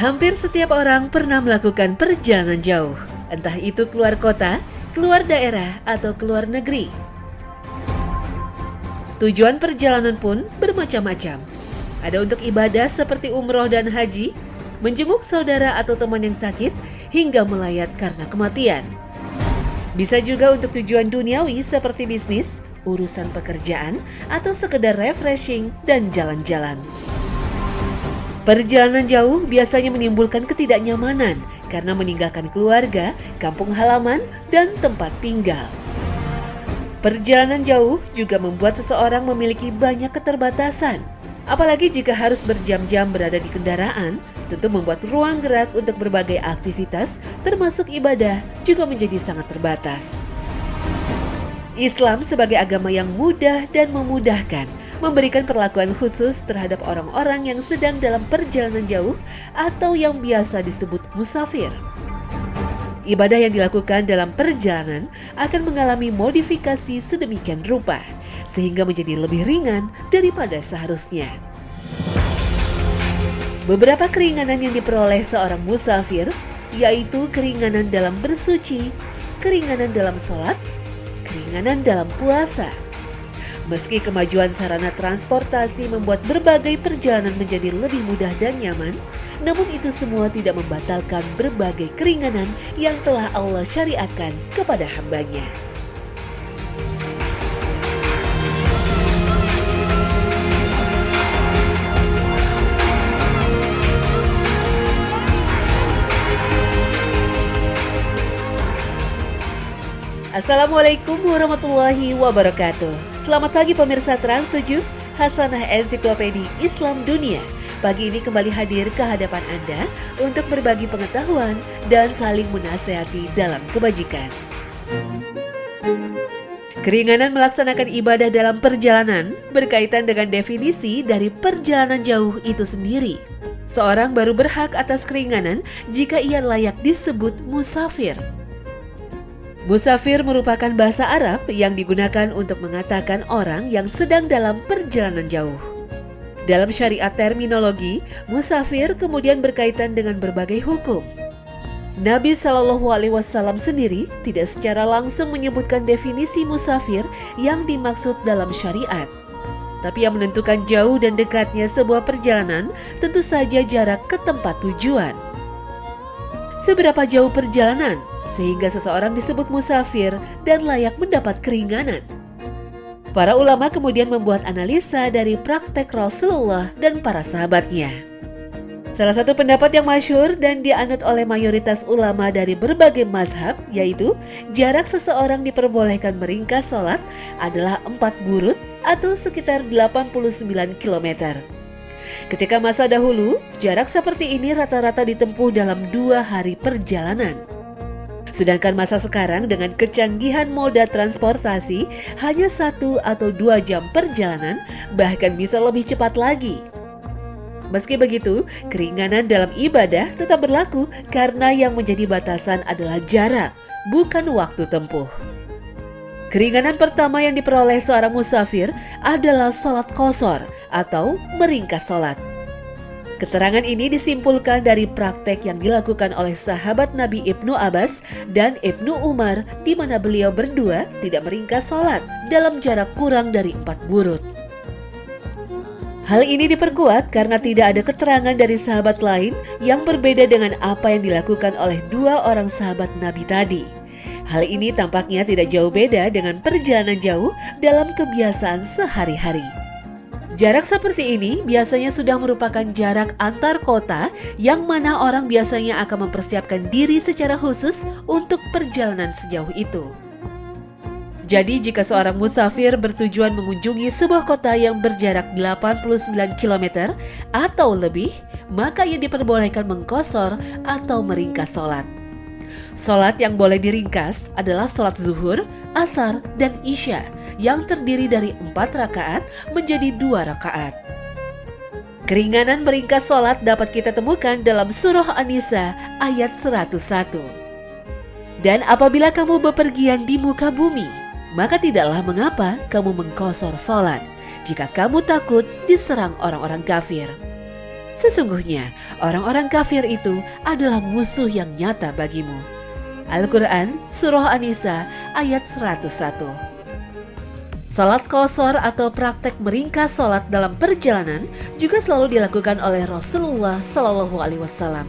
Hampir setiap orang pernah melakukan perjalanan jauh, entah itu keluar kota, keluar daerah, atau keluar negeri. Tujuan perjalanan pun bermacam-macam. Ada untuk ibadah seperti umroh dan haji, menjenguk saudara atau teman yang sakit, hingga melayat karena kematian. Bisa juga untuk tujuan duniawi seperti bisnis, urusan pekerjaan, atau sekedar refreshing dan jalan-jalan. Perjalanan jauh biasanya menimbulkan ketidaknyamanan karena meninggalkan keluarga, kampung halaman, dan tempat tinggal. Perjalanan jauh juga membuat seseorang memiliki banyak keterbatasan. Apalagi jika harus berjam-jam berada di kendaraan, tentu membuat ruang gerak untuk berbagai aktivitas, termasuk ibadah, juga menjadi sangat terbatas. Islam sebagai agama yang mudah dan memudahkan, memberikan perlakuan khusus terhadap orang-orang yang sedang dalam perjalanan jauh atau yang biasa disebut musafir. Ibadah yang dilakukan dalam perjalanan akan mengalami modifikasi sedemikian rupa, sehingga menjadi lebih ringan daripada seharusnya. Beberapa keringanan yang diperoleh seorang musafir, yaitu keringanan dalam bersuci, keringanan dalam sholat, keringanan dalam puasa. Meski kemajuan sarana transportasi membuat berbagai perjalanan menjadi lebih mudah dan nyaman, namun itu semua tidak membatalkan berbagai keringanan yang telah Allah syariatkan kepada hamba-Nya. Assalamualaikum warahmatullahi wabarakatuh. Selamat pagi pemirsa Trans 7, Hasanah Ensiklopedi Islam Dunia. Pagi ini kembali hadir ke hadapan Anda untuk berbagi pengetahuan dan saling menasehati dalam kebajikan. Keringanan melaksanakan ibadah dalam perjalanan berkaitan dengan definisi dari perjalanan jauh itu sendiri. Seorang baru berhak atas keringanan jika ia layak disebut musafir. Musafir merupakan bahasa Arab yang digunakan untuk mengatakan orang yang sedang dalam perjalanan jauh. Dalam syariat terminologi, musafir kemudian berkaitan dengan berbagai hukum. Nabi SAW sendiri tidak secara langsung menyebutkan definisi musafir yang dimaksud dalam syariat. Tapi yang menentukan jauh dan dekatnya sebuah perjalanan tentu saja jarak ke tempat tujuan. Seberapa jauh perjalanan sehingga seseorang disebut musafir dan layak mendapat keringanan? Para ulama kemudian membuat analisa dari praktek Rasulullah dan para sahabatnya. Salah satu pendapat yang masyhur dan dianut oleh mayoritas ulama dari berbagai mazhab, yaitu jarak seseorang diperbolehkan meringkas sholat adalah 4 burut atau sekitar 89 km. Ketika masa dahulu, jarak seperti ini rata-rata ditempuh dalam 2 hari perjalanan. Sedangkan masa sekarang dengan kecanggihan moda transportasi hanya 1 atau 2 jam perjalanan, bahkan bisa lebih cepat lagi. Meski begitu, keringanan dalam ibadah tetap berlaku karena yang menjadi batasan adalah jarak, bukan waktu tempuh. Keringanan pertama yang diperoleh seorang musafir adalah sholat qashar atau meringkas sholat. Keterangan ini disimpulkan dari praktek yang dilakukan oleh sahabat Nabi Ibnu Abbas dan Ibnu Umar, di mana beliau berdua tidak meringkas sholat dalam jarak kurang dari 4 burut. Hal ini diperkuat karena tidak ada keterangan dari sahabat lain yang berbeda dengan apa yang dilakukan oleh 2 orang sahabat Nabi tadi. Hal ini tampaknya tidak jauh beda dengan perjalanan jauh dalam kebiasaan sehari-hari. Jarak seperti ini biasanya sudah merupakan jarak antar kota yang mana orang biasanya akan mempersiapkan diri secara khusus untuk perjalanan sejauh itu. Jadi jika seorang musafir bertujuan mengunjungi sebuah kota yang berjarak 89 km atau lebih, maka ia diperbolehkan mengqashar atau meringkas sholat. Sholat yang boleh diringkas adalah sholat zuhur, asar, dan isya yang terdiri dari 4 rakaat menjadi 2 rakaat. Keringanan meringkas sholat dapat kita temukan dalam surah An-Nisa ayat 101. Dan apabila kamu bepergian di muka bumi, maka tidaklah mengapa kamu mengqashar sholat jika kamu takut diserang orang-orang kafir. Sesungguhnya orang-orang kafir itu adalah musuh yang nyata bagimu. Al-Quran Surah An-Nisa ayat 101. Salat qasar atau praktek meringkas salat dalam perjalanan juga selalu dilakukan oleh Rasulullah Shallallahu Alaihi Wasallam.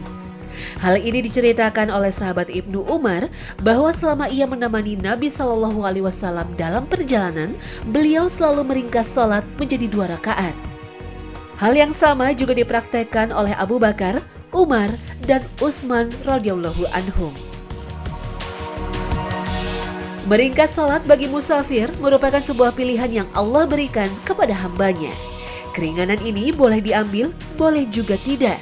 Hal ini diceritakan oleh sahabat Ibnu Umar bahwa selama ia menemani Nabi Shallallahu Alaihi Wasallam dalam perjalanan, beliau selalu meringkas salat menjadi 2 rakaat. Hal yang sama juga dipraktekkan oleh Abu Bakar, Umar, dan Utsman radhiyallahu anhum. Meringkas salat bagi musafir merupakan sebuah pilihan yang Allah berikan kepada hambanya. Keringanan ini boleh diambil, boleh juga tidak.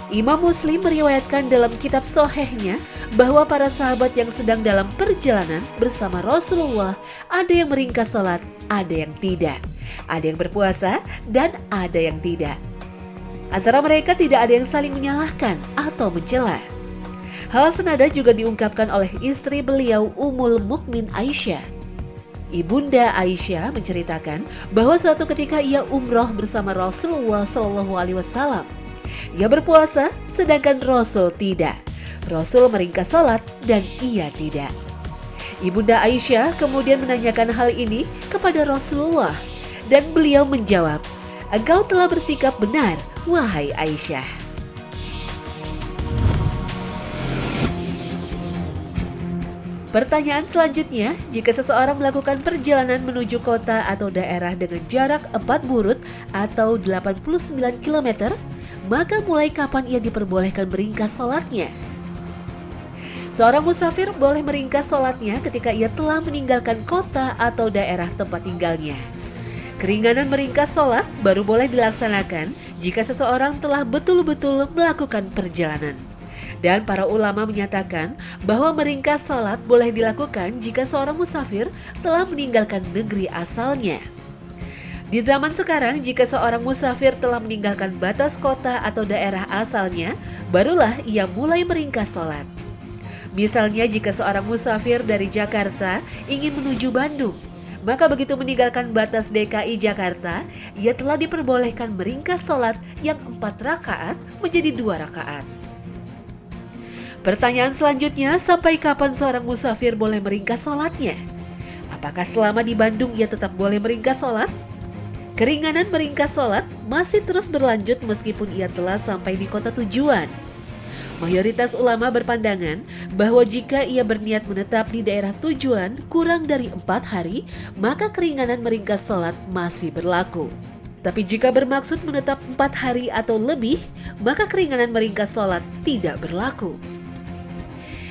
Imam Muslim meriwayatkan dalam kitab Sahihnya bahwa para sahabat yang sedang dalam perjalanan bersama Rasulullah ada yang meringkas salat, ada yang tidak. Ada yang berpuasa dan ada yang tidak. Antara mereka tidak ada yang saling menyalahkan atau mencela. Hal senada juga diungkapkan oleh istri beliau Ummul Mukmin Aisyah. Ibunda Aisyah menceritakan bahwa suatu ketika ia umroh bersama Rasulullah Shallallahu Alaihi Wasallam. Ia berpuasa sedangkan Rasul tidak. Rasul meringkas salat dan ia tidak. Ibunda Aisyah kemudian menanyakan hal ini kepada Rasulullah dan beliau menjawab, "Engkau telah bersikap benar, wahai Aisyah." Pertanyaan selanjutnya, jika seseorang melakukan perjalanan menuju kota atau daerah dengan jarak 4 burut atau 89 km, maka mulai kapan ia diperbolehkan meringkas salatnya? Seorang musafir boleh meringkas salatnya ketika ia telah meninggalkan kota atau daerah tempat tinggalnya. Keringanan meringkas salat baru boleh dilaksanakan jika seseorang telah betul-betul melakukan perjalanan. Dan para ulama menyatakan bahwa meringkas salat boleh dilakukan jika seorang musafir telah meninggalkan negeri asalnya. Di zaman sekarang, jika seorang musafir telah meninggalkan batas kota atau daerah asalnya, barulah ia mulai meringkas salat. Misalnya jika seorang musafir dari Jakarta ingin menuju Bandung, maka begitu meninggalkan batas DKI Jakarta, ia telah diperbolehkan meringkas salat yang 4 rakaat menjadi 2 rakaat. Pertanyaan selanjutnya, sampai kapan seorang musafir boleh meringkas salatnya? Apakah selama di Bandung ia tetap boleh meringkas salat? Keringanan meringkas salat masih terus berlanjut meskipun ia telah sampai di kota tujuan. Mayoritas ulama berpandangan bahwa jika ia berniat menetap di daerah tujuan kurang dari 4 hari, maka keringanan meringkas salat masih berlaku. Tapi jika bermaksud menetap 4 hari atau lebih, maka keringanan meringkas salat tidak berlaku.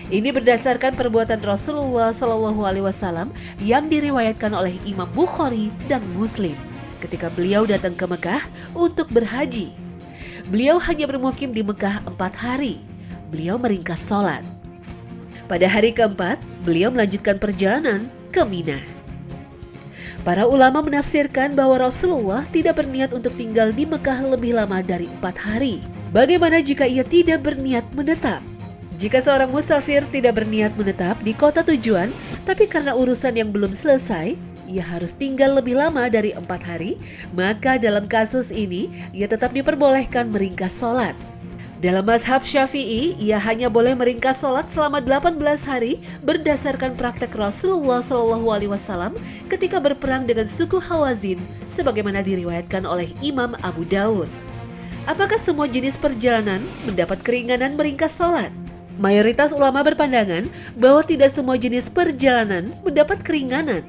Ini berdasarkan perbuatan Rasulullah Shallallahu Alaihi Wasallam yang diriwayatkan oleh Imam Bukhari dan Muslim ketika beliau datang ke Mekah untuk berhaji. Beliau hanya bermukim di Mekah 4 hari. Beliau meringkas salat. Pada hari keempat, beliau melanjutkan perjalanan ke Mina. Para ulama menafsirkan bahwa Rasulullah tidak berniat untuk tinggal di Mekah lebih lama dari 4 hari. Bagaimana jika ia tidak berniat menetap? Jika seorang musafir tidak berniat menetap di kota tujuan, tapi karena urusan yang belum selesai, ia harus tinggal lebih lama dari 4 hari, maka dalam kasus ini, ia tetap diperbolehkan meringkas salat. Dalam mazhab Syafi'i, ia hanya boleh meringkas salat selama 18 hari berdasarkan praktek Rasulullah SAW ketika berperang dengan suku Hawazin, sebagaimana diriwayatkan oleh Imam Abu Daud. Apakah semua jenis perjalanan mendapat keringanan meringkas salat? Mayoritas ulama berpandangan bahwa tidak semua jenis perjalanan mendapat keringanan.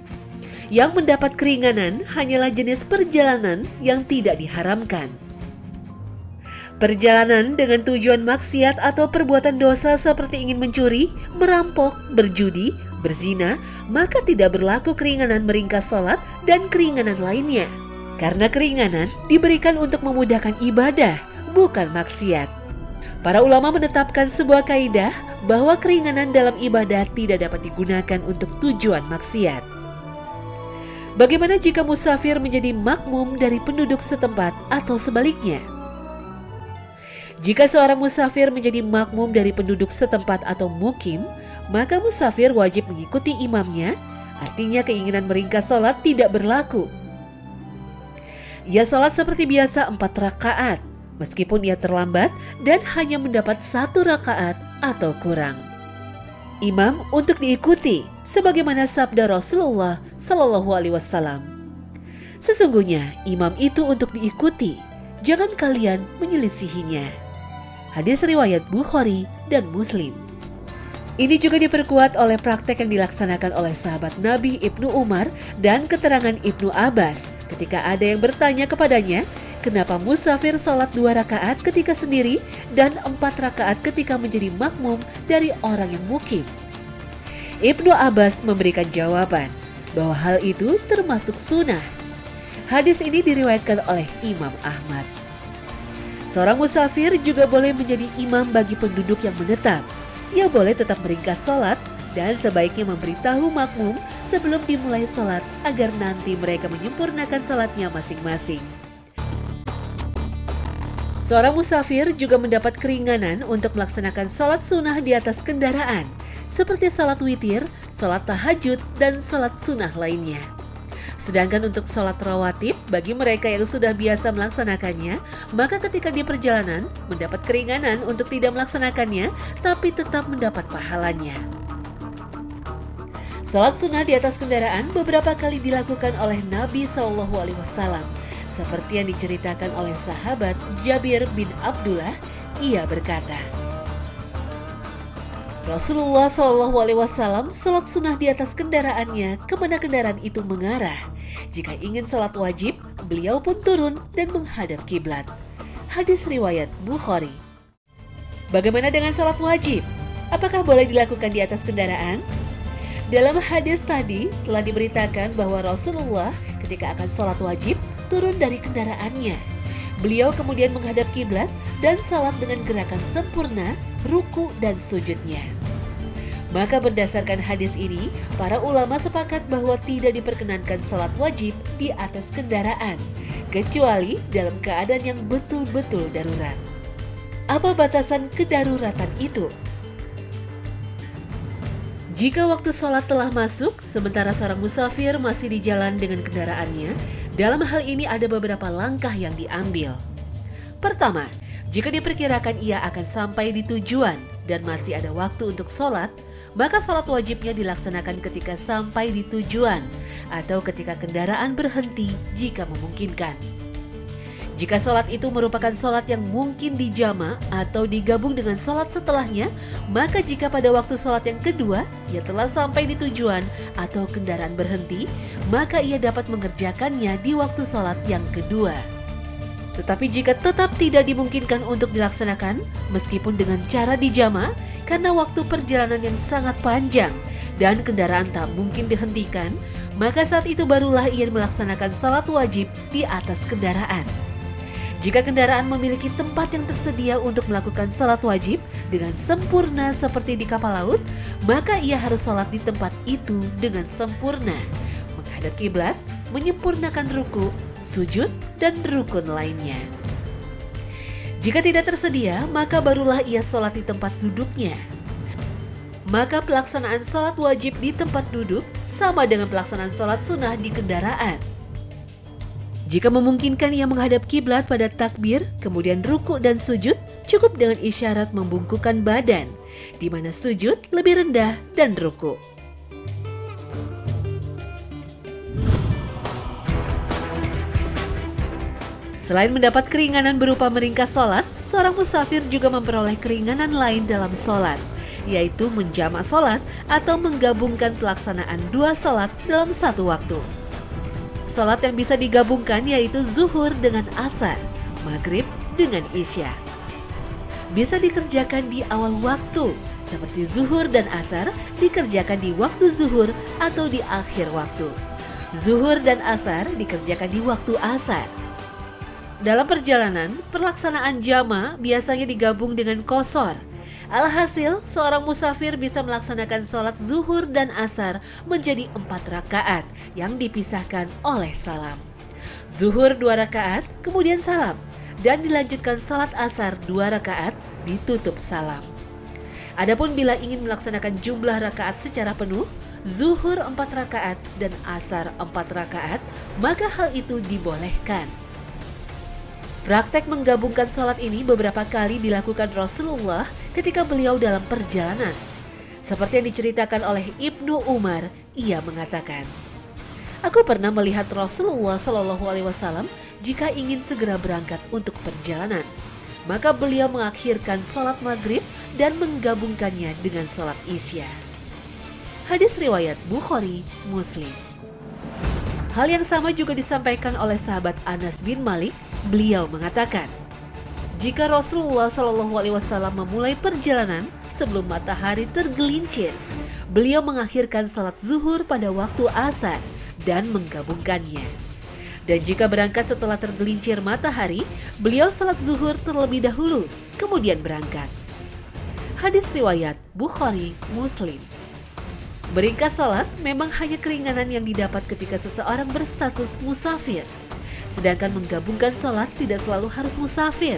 Yang mendapat keringanan hanyalah jenis perjalanan yang tidak diharamkan. Perjalanan dengan tujuan maksiat atau perbuatan dosa seperti ingin mencuri, merampok, berjudi, berzina, maka tidak berlaku keringanan meringkas salat dan keringanan lainnya. Karena keringanan diberikan untuk memudahkan ibadah, bukan maksiat. Para ulama menetapkan sebuah kaidah bahwa keringanan dalam ibadah tidak dapat digunakan untuk tujuan maksiat. Bagaimana jika musafir menjadi makmum dari penduduk setempat atau sebaliknya? Jika seorang musafir menjadi makmum dari penduduk setempat atau mukim, maka musafir wajib mengikuti imamnya, artinya keinginan meringkas salat tidak berlaku. Ia salat seperti biasa 4 rakaat, meskipun ia terlambat dan hanya mendapat 1 rakaat atau kurang. Imam untuk diikuti, sebagaimana sabda Rasulullah Shallallahu Alaihi Wasallam. Sesungguhnya imam itu untuk diikuti, jangan kalian menyelisihinya. Hadis riwayat Bukhari dan Muslim. Ini juga diperkuat oleh praktek yang dilaksanakan oleh sahabat Nabi Ibnu Umar dan keterangan Ibnu Abbas ketika ada yang bertanya kepadanya, kenapa musafir sholat 2 rakaat ketika sendiri dan 4 rakaat ketika menjadi makmum dari orang yang mukim? Ibnu Abbas memberikan jawaban bahwa hal itu termasuk sunnah. Hadis ini diriwayatkan oleh Imam Ahmad. Seorang musafir juga boleh menjadi imam bagi penduduk yang menetap. Ia boleh tetap meringkas sholat dan sebaiknya memberitahu makmum sebelum dimulai sholat agar nanti mereka menyempurnakan sholatnya masing-masing. Seorang musafir juga mendapat keringanan untuk melaksanakan sholat sunnah di atas kendaraan, seperti sholat witir, sholat tahajud, dan sholat sunnah lainnya. Sedangkan untuk sholat rawatib, bagi mereka yang sudah biasa melaksanakannya, maka ketika di perjalanan mendapat keringanan untuk tidak melaksanakannya, tapi tetap mendapat pahalanya. Sholat sunnah di atas kendaraan beberapa kali dilakukan oleh Nabi SAW, seperti yang diceritakan oleh sahabat Jabir bin Abdullah. Ia berkata, Rasulullah SAW sholat sunnah di atas kendaraannya kemana kendaraan itu mengarah. Jika ingin sholat wajib, beliau pun turun dan menghadap kiblat. Hadis riwayat Bukhari. Bagaimana dengan sholat wajib? Apakah boleh dilakukan di atas kendaraan? Dalam hadis tadi telah diberitakan bahwa Rasulullah ketika akan sholat wajib turun dari kendaraannya. Beliau kemudian menghadap kiblat dan sholat dengan gerakan sempurna, ruku dan sujudnya. Maka berdasarkan hadis ini, para ulama sepakat bahwa tidak diperkenankan sholat wajib di atas kendaraan, kecuali dalam keadaan yang betul-betul darurat. Apa batasan kedaruratan itu? Jika waktu sholat telah masuk, sementara seorang musafir masih di jalan dengan kendaraannya, dalam hal ini ada beberapa langkah yang diambil. Pertama, jika diperkirakan ia akan sampai di tujuan dan masih ada waktu untuk sholat, maka sholat wajibnya dilaksanakan ketika sampai di tujuan atau ketika kendaraan berhenti jika memungkinkan. Jika sholat itu merupakan sholat yang mungkin dijama atau digabung dengan sholat setelahnya, maka jika pada waktu sholat yang kedua ia telah sampai di tujuan atau kendaraan berhenti, maka ia dapat mengerjakannya di waktu sholat yang kedua. Tetapi jika tetap tidak dimungkinkan untuk dilaksanakan, meskipun dengan cara dijama, karena waktu perjalanan yang sangat panjang dan kendaraan tak mungkin dihentikan, maka saat itu barulah ia melaksanakan salat wajib di atas kendaraan. Jika kendaraan memiliki tempat yang tersedia untuk melakukan salat wajib dengan sempurna seperti di kapal laut, maka ia harus salat di tempat itu dengan sempurna, menghadap kiblat, menyempurnakan ruku, sujud, dan rukun lainnya. Jika tidak tersedia, maka barulah ia sholat di tempat duduknya. Maka pelaksanaan sholat wajib di tempat duduk sama dengan pelaksanaan sholat sunnah di kendaraan. Jika memungkinkan ia menghadap kiblat pada takbir, kemudian ruku dan sujud, cukup dengan isyarat membungkukkan badan, di mana sujud lebih rendah dan ruku. Selain mendapat keringanan berupa meringkas sholat, seorang musafir juga memperoleh keringanan lain dalam sholat, yaitu menjamak sholat atau menggabungkan pelaksanaan 2 sholat dalam satu waktu. Sholat yang bisa digabungkan yaitu zuhur dengan asar, maghrib dengan isya. Bisa dikerjakan di awal waktu, seperti zuhur dan asar dikerjakan di waktu zuhur atau di akhir waktu. Zuhur dan asar dikerjakan di waktu asar. Dalam perjalanan, pelaksanaan jama biasanya digabung dengan qosor. Alhasil, seorang musafir bisa melaksanakan sholat zuhur dan asar menjadi 4 rakaat yang dipisahkan oleh salam. Zuhur 2 rakaat, kemudian salam, dan dilanjutkan sholat asar 2 rakaat, ditutup salam. Adapun bila ingin melaksanakan jumlah rakaat secara penuh, zuhur 4 rakaat dan asar 4 rakaat, maka hal itu dibolehkan. Praktek menggabungkan sholat ini beberapa kali dilakukan Rasulullah ketika beliau dalam perjalanan. Seperti yang diceritakan oleh Ibnu Umar, ia mengatakan, "Aku pernah melihat Rasulullah Shallallahu Alaihi Wasallam jika ingin segera berangkat untuk perjalanan, maka beliau mengakhirkan sholat maghrib dan menggabungkannya dengan sholat isya." Hadis riwayat Bukhari, Muslim. Hal yang sama juga disampaikan oleh sahabat Anas bin Malik. Beliau mengatakan, jika Rasulullah Shallallahu Alaihi Wasallam memulai perjalanan sebelum matahari tergelincir, beliau mengakhirkan salat zuhur pada waktu asar dan menggabungkannya. Dan jika berangkat setelah tergelincir matahari, beliau salat zuhur terlebih dahulu, kemudian berangkat. Hadis riwayat Bukhari, Muslim. Beringkas salat memang hanya keringanan yang didapat ketika seseorang berstatus musafir. Sedangkan menggabungkan sholat tidak selalu harus musafir.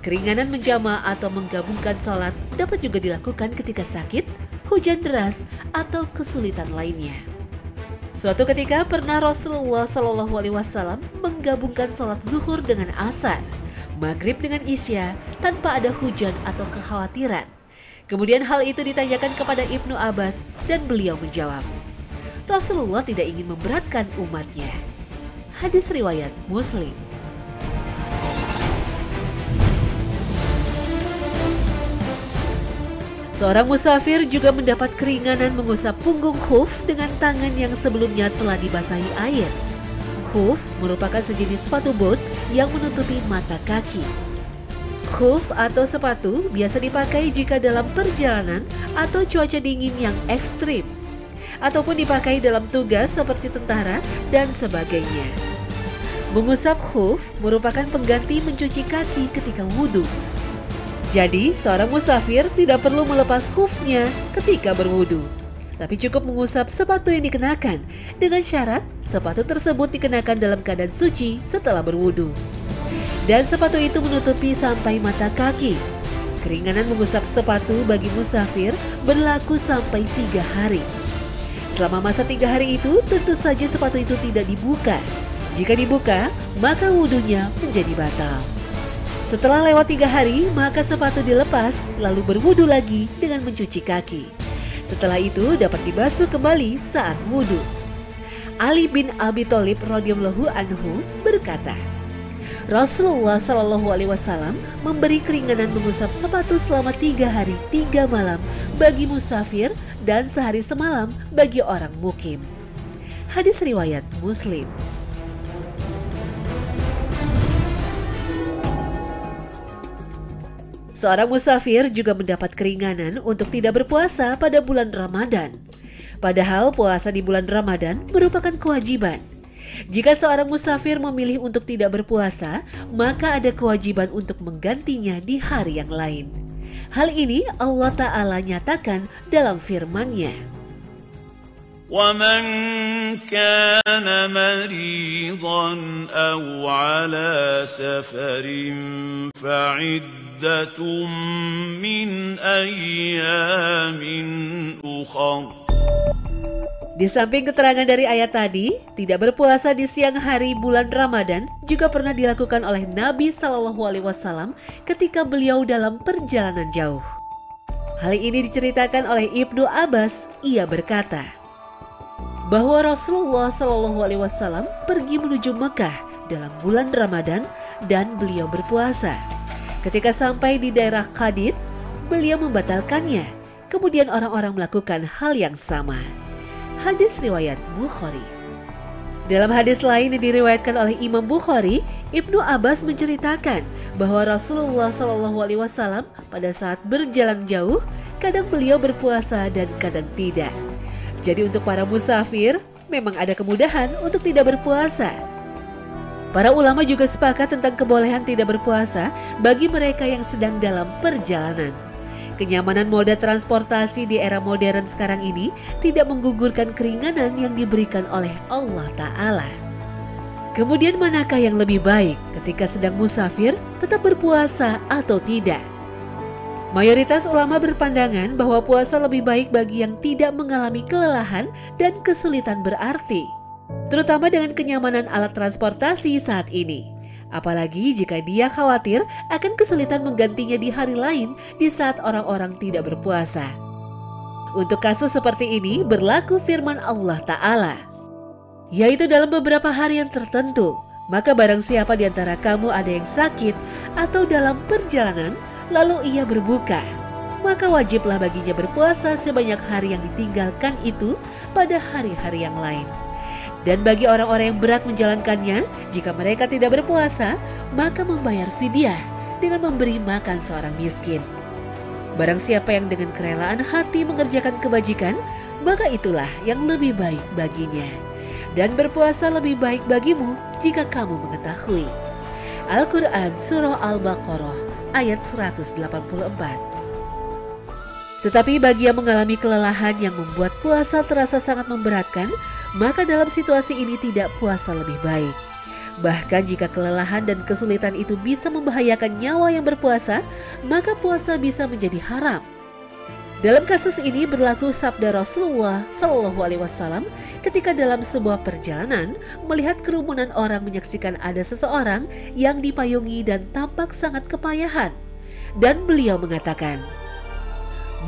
Keringanan menjama atau menggabungkan sholat dapat juga dilakukan ketika sakit, hujan deras, atau kesulitan lainnya. Suatu ketika pernah Rasulullah Shallallahu Alaihi Wasallam menggabungkan sholat zuhur dengan asar, maghrib dengan isya tanpa ada hujan atau kekhawatiran. Kemudian hal itu ditanyakan kepada Ibnu Abbas dan beliau menjawab, Rasulullah tidak ingin memberatkan umatnya. Hadis riwayat Muslim. Seorang musafir juga mendapat keringanan mengusap punggung khuf dengan tangan yang sebelumnya telah dibasahi air. Khuf merupakan sejenis sepatu bot yang menutupi mata kaki. Khuf atau sepatu biasa dipakai jika dalam perjalanan atau cuaca dingin yang ekstrim, ataupun dipakai dalam tugas seperti tentara dan sebagainya. Mengusap khuf merupakan pengganti mencuci kaki ketika wudhu. Jadi, seorang musafir tidak perlu melepas khufnya ketika berwudhu, tapi cukup mengusap sepatu yang dikenakan dengan syarat sepatu tersebut dikenakan dalam keadaan suci setelah berwudhu. Dan sepatu itu menutupi sampai mata kaki. Keringanan mengusap sepatu bagi musafir berlaku sampai 3 hari. Selama masa 3 hari itu, tentu saja sepatu itu tidak dibuka. Jika dibuka, maka wudhunya menjadi batal. Setelah lewat 3 hari, maka sepatu dilepas lalu berwudhu lagi dengan mencuci kaki. Setelah itu dapat dibasuh kembali saat wudhu. Ali bin Abi Thalib radhiyallahu anhu berkata, Rasulullah Shallallahu Alaihi Wasallam memberi keringanan mengusap sepatu selama 3 hari 3 malam bagi musafir dan sehari semalam bagi orang mukim. Hadis riwayat Muslim. Seorang musafir juga mendapat keringanan untuk tidak berpuasa pada bulan Ramadan. Padahal puasa di bulan Ramadan merupakan kewajiban. Jika seorang musafir memilih untuk tidak berpuasa, maka ada kewajiban untuk menggantinya di hari yang lain. Hal ini Allah Ta'ala nyatakan dalam firman-Nya. وَمَنْ كَانَ مَرِيضًا أَوْ عَلَى سَفَرٍ فَعِدَّةٌ مِّنْ أَيَّامٍ أُخَرَ. Di samping keterangan dari ayat tadi, tidak berpuasa di siang hari bulan Ramadan juga pernah dilakukan oleh Nabi Shallallahu Alaihi Wasallam ketika beliau dalam perjalanan jauh. Hal ini diceritakan oleh Ibnu Abbas. Ia berkata bahwa Rasulullah Shallallahu Alaihi Wasallam pergi menuju Mekah dalam bulan Ramadan dan beliau berpuasa. Ketika sampai di daerah Qadid, beliau membatalkannya. Kemudian orang-orang melakukan hal yang sama. Hadis riwayat Bukhari. Dalam hadis lain yang diriwayatkan oleh Imam Bukhari, Ibnu Abbas menceritakan bahwa Rasulullah Shallallahu Alaihi Wasallam pada saat berjalan jauh, kadang beliau berpuasa dan kadang tidak. Jadi untuk para musafir, memang ada kemudahan untuk tidak berpuasa. Para ulama juga sepakat tentang kebolehan tidak berpuasa bagi mereka yang sedang dalam perjalanan. Kenyamanan moda transportasi di era modern sekarang ini tidak menggugurkan keringanan yang diberikan oleh Allah Ta'ala. Kemudian manakah yang lebih baik ketika sedang musafir, tetap berpuasa atau tidak? Mayoritas ulama berpandangan bahwa puasa lebih baik bagi yang tidak mengalami kelelahan dan kesulitan berarti, terutama dengan kenyamanan alat transportasi saat ini. Apalagi jika dia khawatir akan kesulitan menggantinya di hari lain di saat orang-orang tidak berpuasa. Untuk kasus seperti ini berlaku firman Allah Ta'ala, yaitu dalam beberapa hari yang tertentu, maka barang siapa di antara kamu ada yang sakit atau dalam perjalanan, lalu ia berbuka, maka wajiblah baginya berpuasa sebanyak hari yang ditinggalkan itu pada hari-hari yang lain. Dan bagi orang-orang yang berat menjalankannya, jika mereka tidak berpuasa, maka membayar fidyah dengan memberi makan seorang miskin. Barang siapa yang dengan kerelaan hati mengerjakan kebajikan, maka itulah yang lebih baik baginya. Dan berpuasa lebih baik bagimu jika kamu mengetahui. Al-Quran Surah Al-Baqarah ayat 184. Tetapi bagi yang mengalami kelelahan yang membuat puasa terasa sangat memberatkan, maka dalam situasi ini tidak puasa lebih baik. Bahkan jika kelelahan dan kesulitan itu bisa membahayakan nyawa yang berpuasa, maka puasa bisa menjadi haram. Dalam kasus ini berlaku sabda Rasulullah SAW ketika dalam sebuah perjalanan melihat kerumunan orang menyaksikan ada seseorang yang dipayungi dan tampak sangat kepayahan. Dan beliau mengatakan,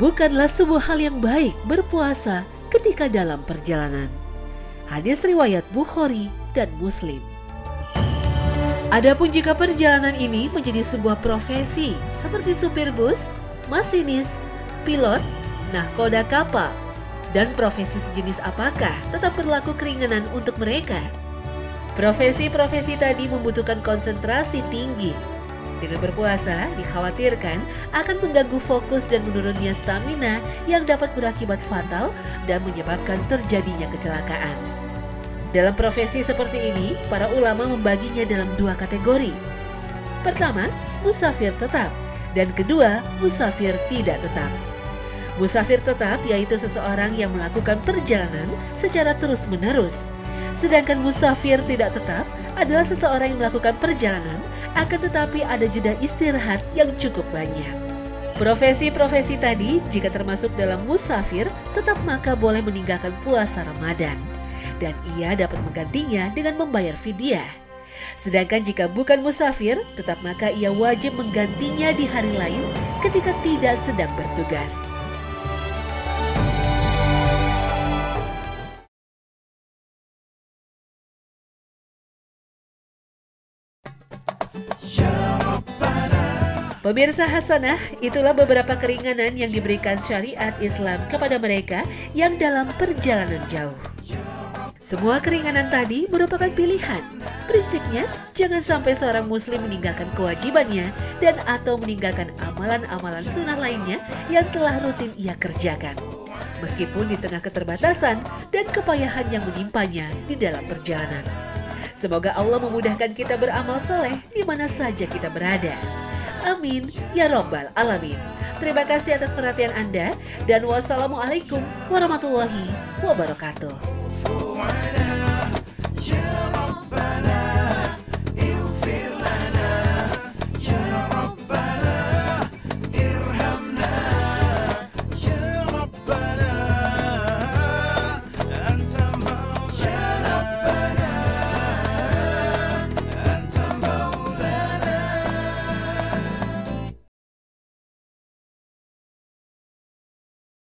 "Bukanlah sebuah hal yang baik berpuasa ketika dalam perjalanan." Hadis riwayat Bukhari dan Muslim. Adapun jika perjalanan ini menjadi sebuah profesi seperti supir bus, masinis, pilot, nahkoda kapal, dan profesi sejenis apakah tetap berlaku keringanan untuk mereka? Profesi-profesi tadi membutuhkan konsentrasi tinggi. Dengan berpuasa, dikhawatirkan akan mengganggu fokus dan menurunnya stamina yang dapat berakibat fatal dan menyebabkan terjadinya kecelakaan. Dalam profesi seperti ini, para ulama membaginya dalam dua kategori. Pertama, musafir tetap, dan kedua, musafir tidak tetap. Musafir tetap yaitu seseorang yang melakukan perjalanan secara terus-menerus. Sedangkan musafir tidak tetap adalah seseorang yang melakukan perjalanan, akan tetapi ada jeda istirahat yang cukup banyak. Profesi-profesi tadi jika termasuk dalam musafir tetap maka boleh meninggalkan puasa Ramadan. Dan ia dapat menggantinya dengan membayar fidyah. Sedangkan jika bukan musafir, tetap maka ia wajib menggantinya di hari lain ketika tidak sedang bertugas. Pemirsa Hasanah, itulah beberapa keringanan yang diberikan syariat Islam kepada mereka yang dalam perjalanan jauh. Semua keringanan tadi merupakan pilihan. Prinsipnya, jangan sampai seorang muslim meninggalkan kewajibannya dan atau meninggalkan amalan-amalan sunnah lainnya yang telah rutin ia kerjakan. Meskipun di tengah keterbatasan dan kepayahan yang menimpanya di dalam perjalanan. Semoga Allah memudahkan kita beramal soleh di mana saja kita berada. Amin, ya Rabbal Alamin. Terima kasih atas perhatian Anda dan wassalamualaikum warahmatullahi wabarakatuh.